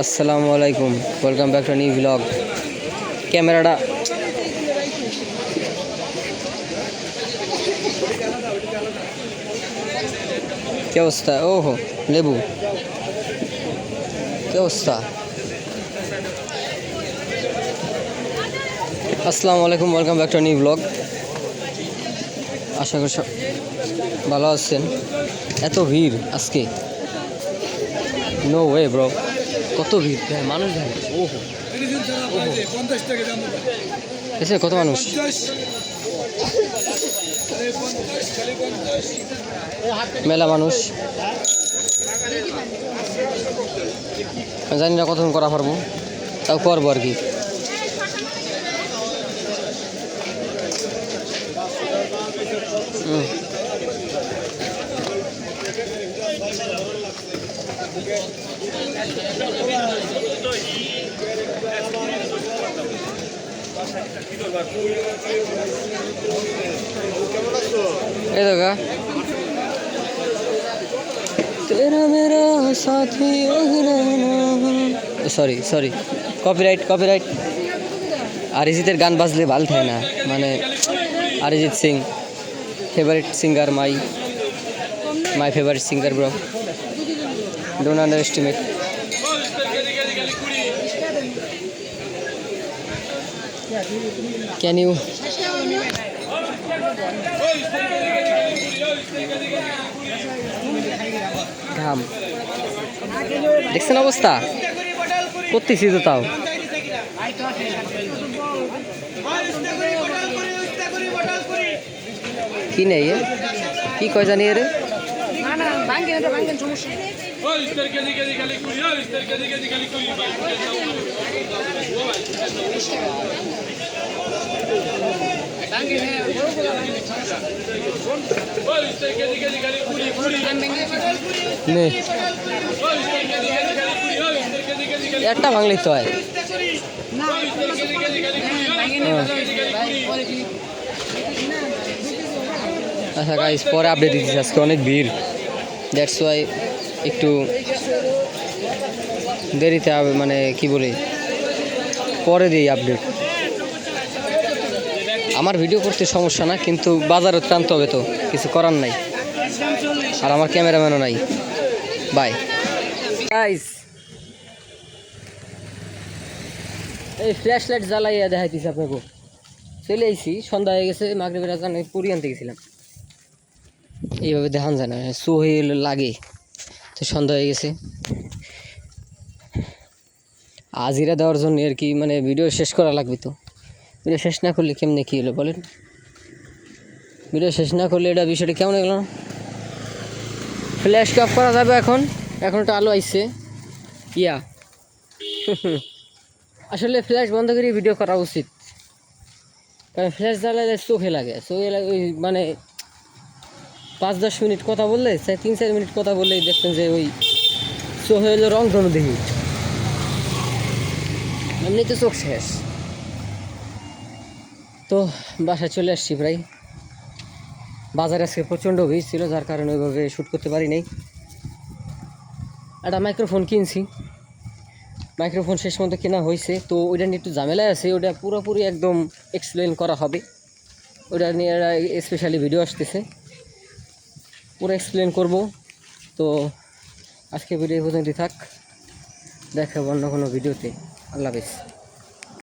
আসসালামু আলাইকুম, welcome back to new blog. ক্যামেরাটা কি অবস্থা? ওহো লেবু, কি অবস্থা? আসসালামু আলাইকুম, welcome back to new blog. আশা করি ভালো আছেন। এত ভিড় আজকে, নো ওয়ে ব্রো, কত ভিড় মানুষ যায়। ওহো এসে কত মানুষ, মেলা মানুষ। জানি না কতক্ষণ করা পারবো, তাও করবো আর কি। এই দেখা তেরা মেরা সাথী, সরি কপিরাইট। অরিজিতের গান বাজলে ভালো থাকে না, মানে Arijit Singh favourite singer, my favourite singer bro, don't underestimate. Can you ঘাম দেখছেন অবস্থা করতেছি তো, তাও কি নেই, কি কয় জানি রে। একটা ভাঙলেই তো হয়। আচ্ছা গাইস, পরে আপডেট দিচ্ছি। আজকে অনেক ভিড়, দ্যাটস ওয়াই একটু দেরিতে হবে, মানে কি বলি, পরে দিই আপডেট। আমার ভিডিও করতে সমস্যা না, কিন্তু বাজারে টানতে হবে, তো কিছু করার নাই। আর আমার ক্যামেরাম্যানও নাই। Bye guys. এই ফ্ল্যাশ লাইট জ্বালাইয়া দেখাইতেছি আপনাকে। চলে আইছি, সন্ধ্যা হয়ে গেছে, মাগরিবের আজান, পুরি আনতে গেছিলাম। এইভাবে দেখান যায় না, শো হয়ে লাগে, তো সন্ধ্যা হয়ে গেছে। আজিরা দেওয়ার জন্য আর কি, মানে ভিডিও শেষ করা লাগবে। তো ভিডিও শেষ না করলে কেমনে কী হলো বলেন? ভিডিও শেষ না করলে এটা বিষয়টা কেমন গেল না? ফ্ল্যাশ অফ করা যাবে এখন একটা আলো আইছে ইয়া আসলে ফ্ল্যাশ বন্ধ করে ভিডিও করা উচিত, কারণ ফ্ল্যাশ জ্বালালে চোখে লাগে ওই মানে 5-10 মিনিট কথা বললে, 3-4 মিনিট কথা বললেই দেখতেন যে ওই চোখে হলো রং ধনু দেখি, এমনিতে চোখ শেষ। তো বাসায় চলে আসছি প্রায়। বাজারে আজকে প্রচণ্ড ভিড় ছিল, যার কারণে ওইভাবে শ্যুট করতে পারি নাই। একটা মাইক্রোফোন কিনছি, মাইক্রোফোন শেষ মতো কেনা হয়েছে, তো ওইটা নিয়ে একটু ঝামেলায় আছে। ওটা পুরোপুরি একদম এক্সপ্লেন করা হবে, ওটা নিয়ে স্পেশালি ভিডিও আসতেছে, পুরো এক্সপ্লেন করব। তো আজকে ভিডিও পর্যন্তই থাক, দেখাবো অন্য কোনো ভিডিওতে। আল্লাহ হাফেজ।